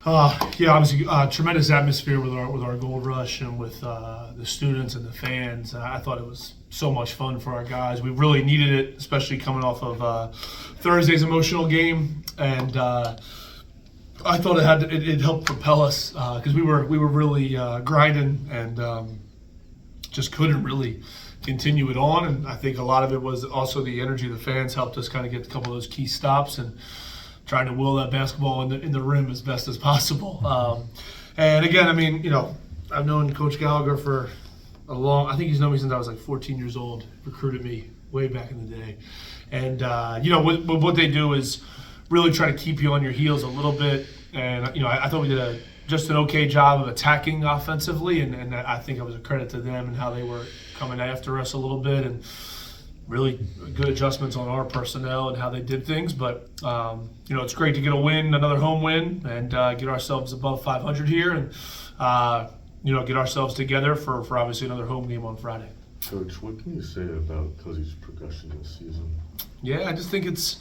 Yeah, obviously, tremendous atmosphere with our Gold Rush and with the students and the fans. I thought it was so much fun for our guys. We really needed it, especially coming off of Thursday's emotional game, and I thought it helped propel us because we were really grinding and just couldn't really continue it on. And I think a lot of it was also the energy of the fans helped us kind of get a couple of those key stops and trying to will that basketball in the rim as best as possible. And again, I mean, I've known Coach Gallagher for I think he's known me since I was like 14 years old, recruited me way back in the day. And, what they do is really try to keep you on your heels a little bit. And, I thought we did just an okay job of attacking offensively. And I think it was a credit to them and how they were coming after us a little bit. And really good adjustments on our personnel and how they did things. But, it's great to get a win, another home win, and get ourselves above 500 here and, get ourselves together for obviously another home game on Friday. Coach, what can you say about Cozy's progression this season? Yeah, I just think it's,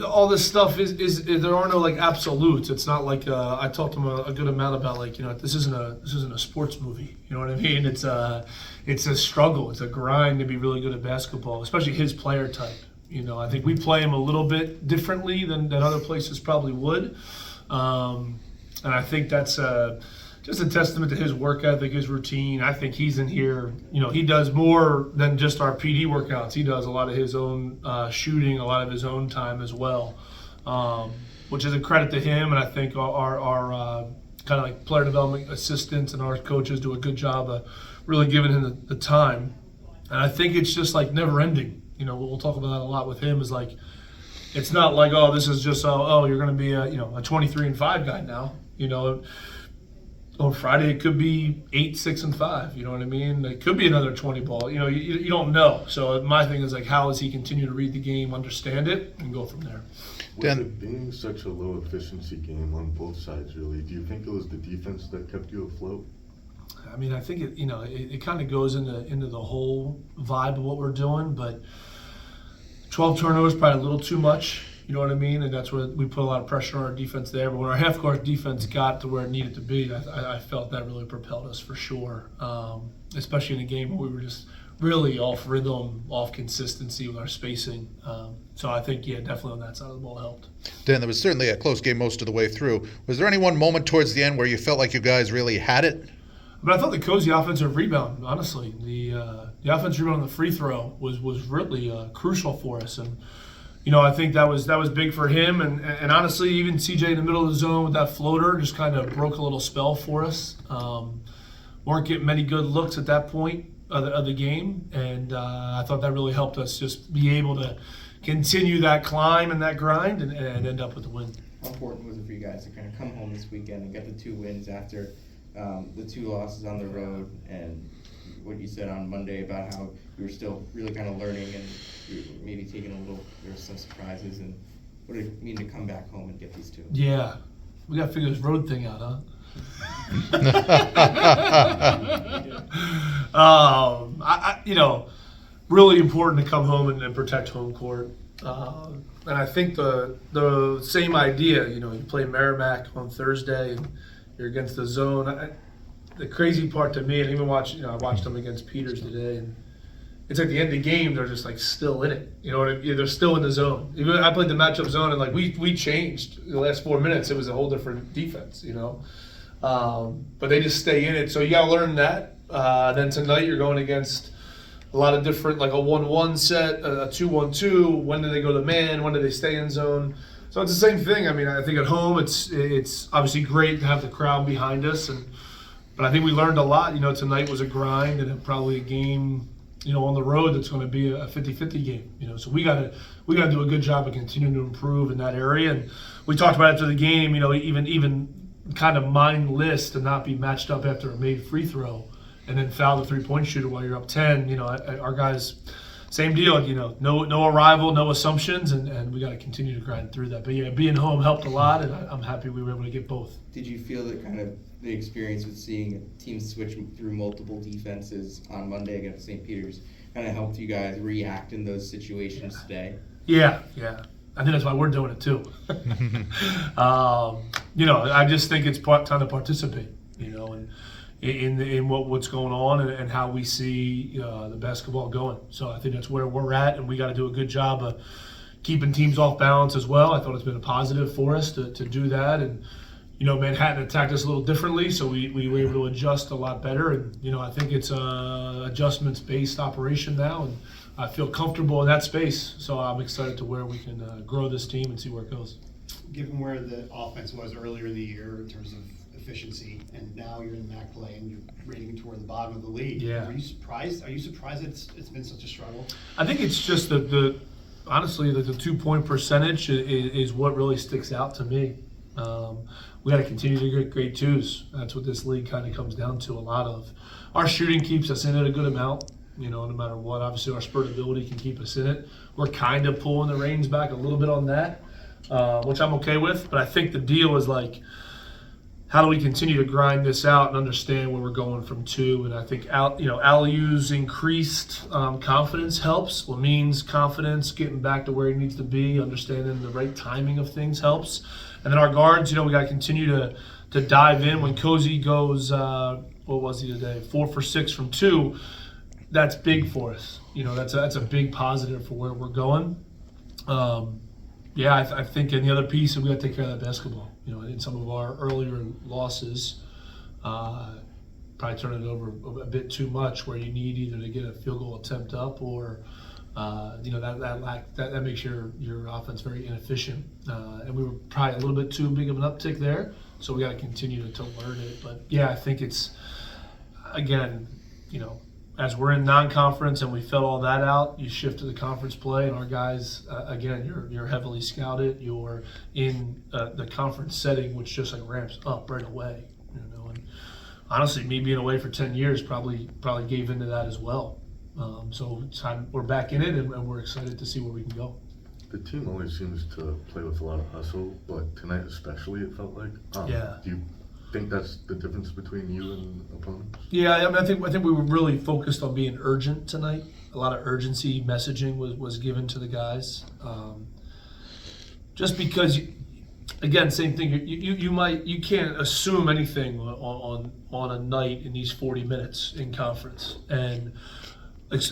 all this stuff is there are no like absolutes. It's not like I talked to him a good amount about this isn't a sports movie. You know what I mean? It's a struggle. It's a grind to be really good at basketball, especially his player type. I think we play him a little bit differently than other places probably would, and I think that's just a testament to his work ethic, his routine. I think he's in here, he does more than just our PD workouts. He does a lot of his own shooting, a lot of his own time as well, which is a credit to him. And I think our kind of like player development assistants and our coaches do a good job of really giving him the time. And I think it's just like never ending. We'll talk about that a lot with him is like, it's not like, oh, this is just, you're going to be a 23-5 guy now, On Friday, it could be 8, 6, and 5. You know what I mean? It could be another 20 ball. You don't know. So my thing is like, how does he continue to read the game, understand it, and go from there? With it being such a low efficiency game on both sides, really, do you think it was the defense that kept you afloat? I mean, I think it kind of goes into the whole vibe of what we're doing, but 12 turnovers probably a little too much. You know what I mean? And that's where we put a lot of pressure on our defense there. But when our half-court defense got to where it needed to be, I felt that really propelled us for sure, especially in a game where we were just really off rhythm, off consistency with our spacing. So I think, definitely on that side of the ball helped. Dan, there was certainly a close game most of the way through. Was there any one moment towards the end where you felt like you guys really had it? But I thought the Cozy offensive rebound, honestly, the offensive rebound on the free throw was really crucial for us. And I think that was big for him, and honestly, even CJ in the middle of the zone with that floater just kind of broke a little spell for us. Weren't getting many good looks at that point of the game, and I thought that really helped us just be able to continue that climb and that grind and end up with the win. How important was it for you guys to kind of come home this weekend and get the 2 wins after the 2 losses on the road, and what you said on Monday about how you were still really kind of learning and you were maybe taking there were some surprises, and what did it mean to come back home and get these 2? Yeah, we got to figure this road thing out, huh? Really important to come home and protect home court. And I think the same idea, you play Merrimack on Thursday and you're against the zone. The crazy part to me, and even I watched them against Peters today, and it's like the end of the game, they're just like still in it. You know what I mean? They're still in the zone. Even I played the matchup zone, and like we changed the last 4 minutes. It was a whole different defense, But they just stay in it. So you got to learn that. Then tonight you're going against a lot of different, like a 1-1 set, a 2-1-2. When do they go to man? When do they stay in zone? So it's the same thing. I mean, I think at home it's obviously great to have the crowd behind us, but I think we learned a lot. Tonight was a grind and probably a game, on the road that's going to be a 50-50 game. So we got to do a good job of continuing to improve in that area. And we talked about after the game, even kind of mindless to not be matched up after a made free throw and then foul the 3-point shooter while you're up 10. Our guys, same deal. No arrival, no assumptions, and we got to continue to grind through that. But being home helped a lot, and I'm happy we were able to get both. Did you feel that kind of the experience with seeing teams switch through multiple defenses on Monday against St. Peter's kind of helped you guys react in those situations today? Yeah. I think that's why we're doing it too. I just think it's time to participate, and in what's going on and how we see the basketball going. So I think that's where we're at, and we got to do a good job of keeping teams off balance as well. I thought it's been a positive for us to do that, and Manhattan attacked us a little differently, so we were able to adjust a lot better. And I think it's a adjustments-based operation now, and I feel comfortable in that space. So I'm excited to where we can grow this team and see where it goes. Given where the offense was earlier in the year in terms of efficiency, and now you're in MAC play and you're rating toward the bottom of the league. Yeah. Are you surprised? Are you surprised that it's been such a struggle? I think it's just honestly, the 2-point percentage is what really sticks out to me. We got to continue to get grade twos. That's what this league kind of comes down to. A lot of our shooting keeps us in it a good amount. No matter what. Obviously, our spurt ability can keep us in it. We're kind of pulling the reins back a little bit on that, which I'm okay with. But I think the deal is how do we continue to grind this out and understand where we're going from two? And I think Aliu's increased confidence helps. Lamin's confidence, getting back to where he needs to be, understanding the right timing of things helps. And then our guards, we got to continue to dive in. When Cozy goes, what was he today? 4 for 6 from 2. That's big for us. That's a big positive for where we're going. I think in the other piece, we got to take care of that basketball. In some of our earlier losses, probably turning it over a bit too much, where you need either to get a field goal attempt up or that makes your offense very inefficient. And we were probably a little bit too big of an uptick there, so we got to continue to learn it. But I think it's again, as we're in non-conference and we felt all that out, you shift to the conference play, and our guys, again, you're heavily scouted. You're in the conference setting, which just ramps up right away. And honestly, me being away for 10 years probably gave into that as well. So it's time we're back in it, and we're excited to see where we can go. The team always seems to play with a lot of hustle, but tonight especially, it felt like. Yeah. Do you think that's the difference between you and opponents? Yeah, I think we were really focused on being urgent tonight. A lot of urgency messaging was given to the guys. Just because, again, same thing. You can't assume anything on a night in these 40 minutes in conference, and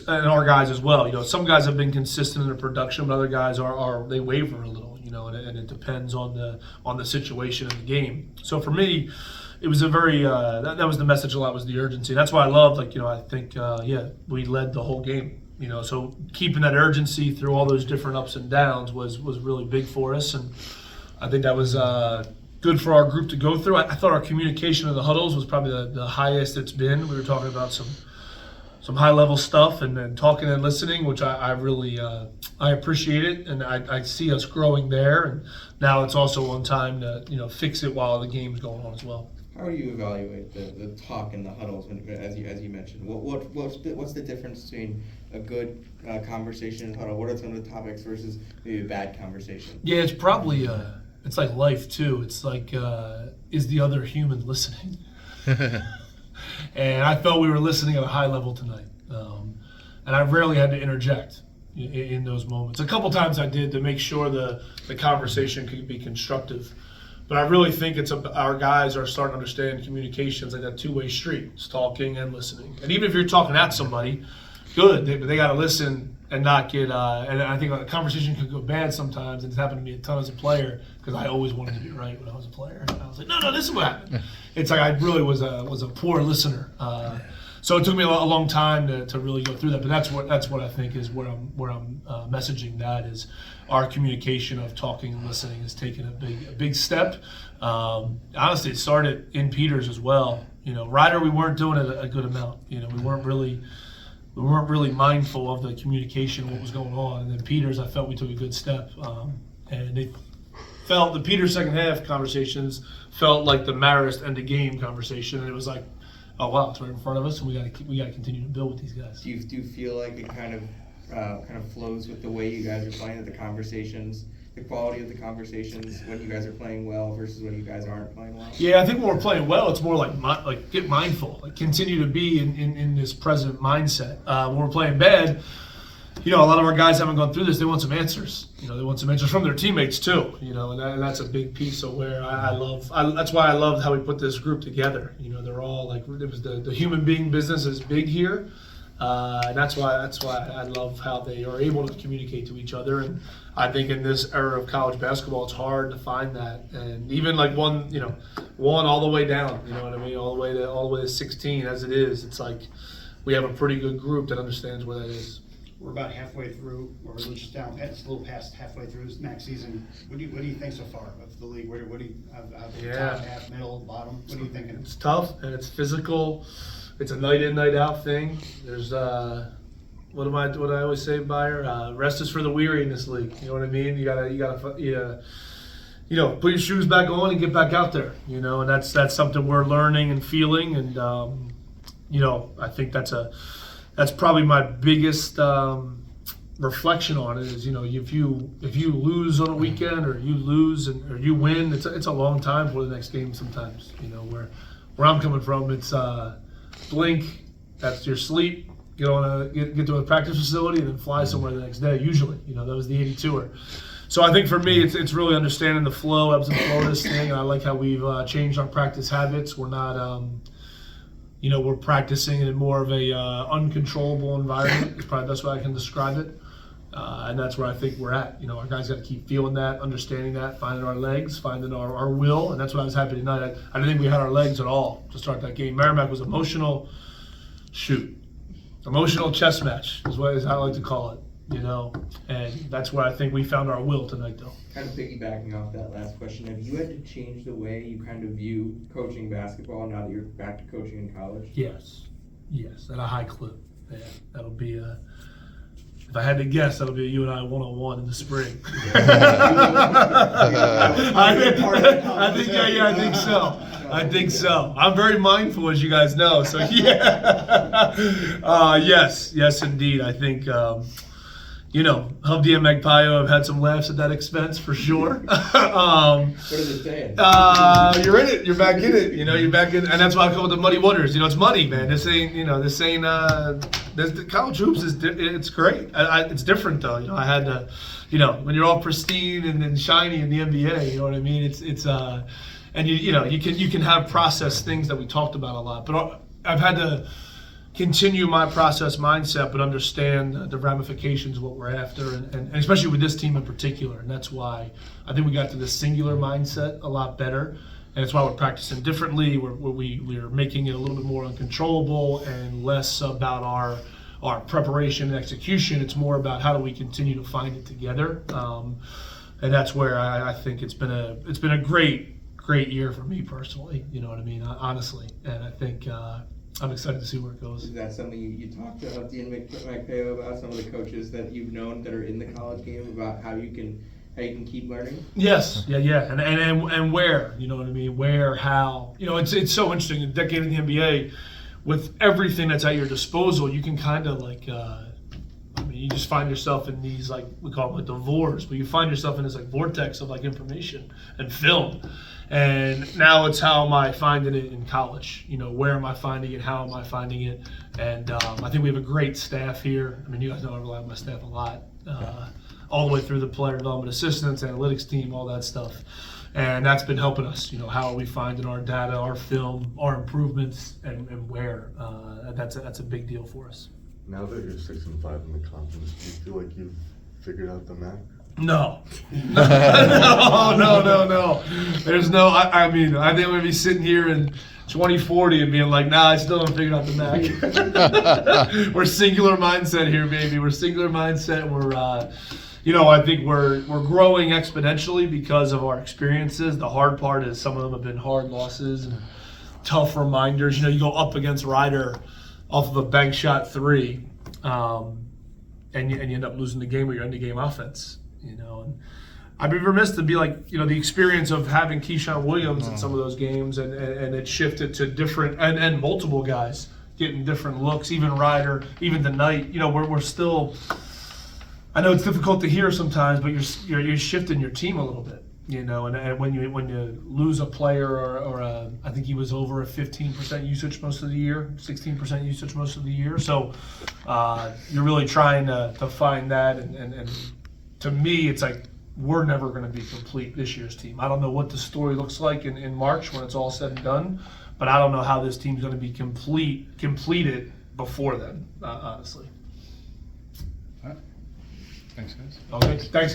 our guys as well. Some guys have been consistent in their production, but other guys they waver a little. And it depends on the situation of the game. So for me, it was a very that was the message a lot, was the urgency. That's why I loved I think we led the whole game. So keeping that urgency through all those different ups and downs was really big for us, and I think that was good for our group to go through. I thought our communication in the huddles was probably the highest it's been. We were talking about some high level stuff and then talking and listening, which I really I appreciate it, and I see us growing there. And now it's also on time to fix it while the game's going on as well. How do you evaluate the talk in the huddles as you mentioned? What's the difference between a good conversation in the huddle? What are some of the topics versus maybe a bad conversation? Yeah, it's probably it's like life too. It's like is the other human listening? And I felt we were listening at a high level tonight, and I rarely had to interject in those moments. A couple times I did to make sure the conversation could be constructive. But I really think our guys are starting to understand communications like that two-way street. It's talking and listening. And even if you're talking at somebody, good. They got to listen and not get. And I think a conversation could go bad sometimes. And it's happened to me a ton as a player, because I always wanted to be right when I was a player. And I was like, no, this is what happened. It's like I really was a poor listener. So it took me a long time to really go through that. But that's what I think is where I'm messaging that is. Our communication of talking and listening has taken a big step. Honestly, it started in Peters as well. Ryder, we weren't doing it a good amount. We weren't really mindful of the communication, what was going on. And then Peters, I felt we took a good step. And they felt the Peters second half conversations felt like the Marist end of game conversation, and it was like, oh wow, it's right in front of us, and we got to continue to build with these guys. Do you feel like it kind of flows with the way you guys are playing, the conversations, the quality of the conversations when you guys are playing well versus when you guys aren't playing well? Yeah, I think when we're playing well, it's more like get mindful, continue to be in this present mindset. When we're playing bad, a lot of our guys haven't gone through this. They want some answers. They want some answers from their teammates too. And that's a big piece of where that's why I love how we put this group together. They're all like, it was the human being business is big here. And that's why I love how they are able to communicate to each other. And I think in this era of college basketball, it's hard to find that. And even like one all the way down, you know what I mean, all the way to 16 as it is. It's like we have a pretty good group that understands where that is. We're about halfway through, or we're just down, it's a little past halfway through this next season. What do you think so far of the league? What do you have top, half, middle, bottom? What are you thinking? It's tough and it's physical. It's a night in, night out thing. There's what I always say, Bayer, rest is for the weary in this league. You know what I mean? You gotta put your shoes back on and get back out there. And that's something we're learning and feeling. And I think that's probably my biggest reflection on it is, if you lose on a weekend or you lose or you win, it's a long time for the next game sometimes. Where I'm coming from, it's blink, that's your sleep, get to a practice facility and then fly somewhere the next day. Usually, that was the 82er. So I think for me, it's really understanding the flow, ebbs and flow of this thing. And I like how we've changed our practice habits. We're not, we're practicing in more of a uncontrollable environment. It's probably the best way I can describe it. And that's where I think we're at. Our guys got to keep feeling that, understanding that, finding our legs, finding our will. And that's what I was happy tonight. I didn't think we had our legs at all to start that game. Merrimack was emotional chess match is how I like to call it. And that's where I think we found our will tonight, though. Kind of piggybacking off that last question, have you had to change the way you kind of view coaching basketball now that you're back to coaching in college? Yes, at a high clip. Yeah, that'll be if I had to guess, that'll be a you and I 1-on-1 in the spring. I think so. I'm very mindful, as you guys know. So yeah, yes, indeed. I think. Humpty and Magpio have had some laughs at that expense for sure. What is it saying? You're in it. You're back in it. You're back in, and that's why I call it the muddy waters. It's money, man. This ain't. The college hoops it's great. It's different though. I had to, when you're all pristine and shiny in the NBA. You know what I mean? It's and you can have process things that we talked about a lot, but I've had to continue my process mindset, but understand the ramifications of what we're after, and especially with this team in particular. And that's why I think we got to the singular mindset a lot better. And that's why we're practicing differently. We're making it a little bit more uncontrollable and less about our preparation and execution. It's more about how do we continue to find it together. And that's where I think it's been a great year for me personally. You know what I mean? Honestly. And I think I'm excited to see where it goes. Is that something you talked to Dan Geriot about, some of the coaches that you've known that are in the college game, about how you can keep learning? Yes, yeah, and where, you know what I mean? Where, how, it's so interesting. A decade in the NBA, with everything that's at your disposal, you can kind of you just find yourself in these, like, we call them like the vores, but you find yourself in this like vortex of like information and film. And now it's how am I finding it in college? Where am I finding it? How am I finding it? And I think we have a great staff here. I mean, you guys know I rely on my staff a lot, all the way through the player development assistants, analytics team, all that stuff. And that's been helping us. How are we finding our data, our film, our improvements, and where? That's a big deal for us. Now that you're 6-5 in the conference, do you feel like you've figured out the MAC? No. No. There's no, I mean, I think I'm going to be sitting here in 2040 and being like, nah, I still haven't figured out the MAC. We're singular mindset here, baby. We're singular mindset. We're, I think we're growing exponentially because of our experiences. The hard part is some of them have been hard losses and tough reminders. You go up against Ryder off of a bank shot 3, and you end up losing the game with your end-of-game offense. And I'd be remiss to be like, the experience of having Keyshawn Williams in some of those games, and it shifted to different and multiple guys getting different looks, even Ryder, even tonight. We're still. I know it's difficult to hear sometimes, but you're shifting your team a little bit. You know, and when you lose a player or I think he was over a 15% usage most of the year, 16% usage most of the year. So you're really trying to find that, and to me, it's like we're never going to be complete this year's team. I don't know what the story looks like in March when it's all said and done, but I don't know how this team's going to be completed before then, honestly. Thanks, guys. Okay, thanks, guys.